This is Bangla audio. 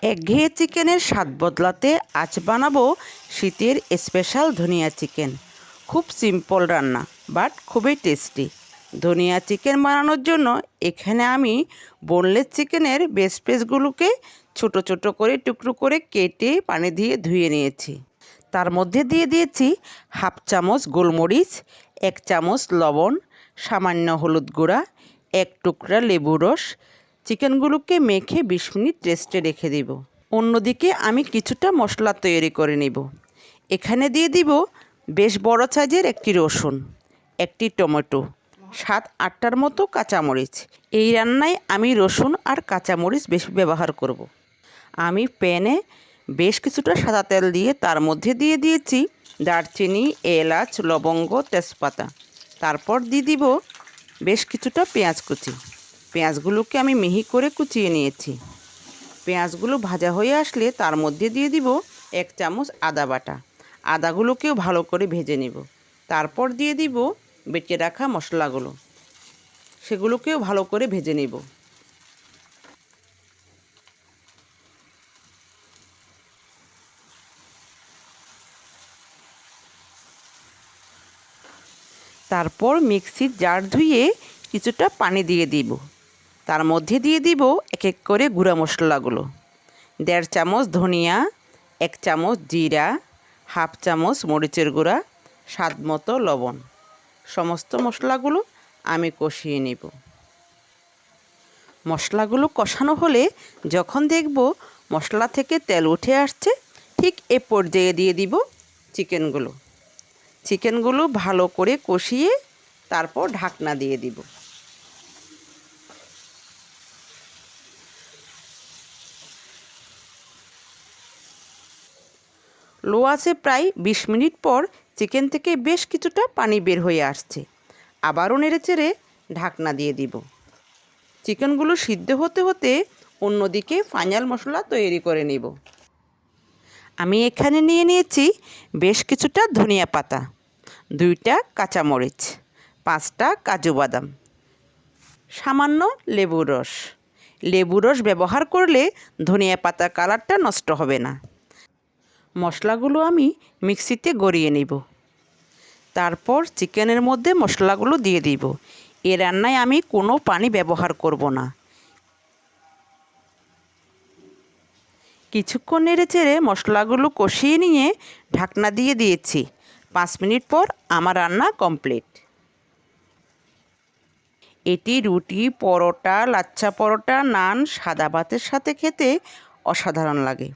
একঘেয়ে চিকেনের স্বাদ বদলাতে আজ বানাবো শীতের স্পেশাল ধনিয়া চিকেন। খুব সিম্পল রান্না, বাট খুবই টেস্টি। ধনিয়া চিকেন বানানোর জন্য এখানে আমি বোনলেস চিকেনের বেস্ট পিসগুলোকে ছোট ছোট করে টুকরো করে কেটে পানি দিয়ে ধুয়ে নিয়েছি। তার মধ্যে দিয়ে দিয়েছি হাফ চামচ গোলমরিচ, 1 চামচ লবণ, সামান্য হলুদ গুঁড়া, 1 টুকরা লেবু রস। চিকেনগুলোকে মেখে 20 মিনিট রেস্টে রেখে দিব। অন্যদিকে আমি কিছুটা মশলা তৈরি করে নিব। এখানে দিয়ে দিব বেশ বড় সাইজের একটি রসুন, একটি টমেটো, 7-8টার মতো কাঁচামরিচ। এই রান্নায় আমি রসুন আর কাঁচামরিচ বেশি ব্যবহার করব। আমি প্যানে বেশ কিছুটা সাদা তেল দিয়ে তার মধ্যে দিয়ে দিয়েছি দারচিনি, এলাচ, লবঙ্গ, তেজপাতা। তারপর দিয়ে দিব বেশ কিছুটা পেঁয়াজ কুচি। পেঁয়াজগুলোকে আমি মিহি করে কুচিয়ে নিয়েছি। পেঁয়াজগুলো ভাজা হয়ে আসলে তার মধ্যে দিয়ে দিব 1 চামচ আদা বাটা। আদাগুলোকেও ভালো করে ভেজে নিব। তারপর দিয়ে দিব বেটে রাখা মশলাগুলো, সেগুলোকেও ভালো করে ভেজে নিব। তারপর মিক্সির জার ধুয়ে কিছুটা পানি দিয়ে দিব। তার মধ্যে দিয়ে দিব এক এক করে গুঁড়া মশলাগুলো। 1.5 চামচ ধনিয়া, 1 চামচ জিরা, হাফ চামচ মরিচের গুঁড়া, স্বাদ মতো লবণ। সমস্ত মশলাগুলো আমি কষিয়ে নেব। মশলাগুলো কষানো হলে যখন দেখব মশলা থেকে তেল উঠে আসছে, ঠিক এ পর্যায়ে দিয়ে দিব চিকেনগুলো ভালো করে কষিয়ে তারপর ঢাকনা দিয়ে দিব। লো আঁচে প্রায় 20 মিনিট পর চিকেন থেকে বেশ কিছুটা পানি বের হয়ে আসছে। আবারও নেড়েচেড়ে ঢাকনা দিয়ে দিব। চিকেনগুলো সিদ্ধ হতে হতে অন্যদিকে ফাইনাল মশলা তৈরি করে নিব। আমি এখানে নিয়ে নিয়েছি বেশ কিছুটা ধনিয়া পাতা, 2টা কাঁচামরিচ, 5টা কাজু বাদাম, সামান্য লেবুর রস। লেবুর রস ব্যবহার করলে ধনিয়া পাতার কালারটা নষ্ট হবে না। মশলাগুলো আমি মিক্সিতে গড়িয়ে নিব। তারপর চিকেনের মধ্যে মশলাগুলো দিয়ে দিব। এ রান্নায় আমি কোনো পানি ব্যবহার করব না। কিছুক্ষণ নেড়েচেড়ে মশলাগুলো কষিয়ে নিয়ে ঢাকনা দিয়ে দিয়েছি। 5 মিনিট পর আমার রান্না কমপ্লিট। এটি রুটি, পরোটা, লাচ্ছা পরোটা, নান, সাদা ভাতের সাথে খেতে অসাধারণ লাগে।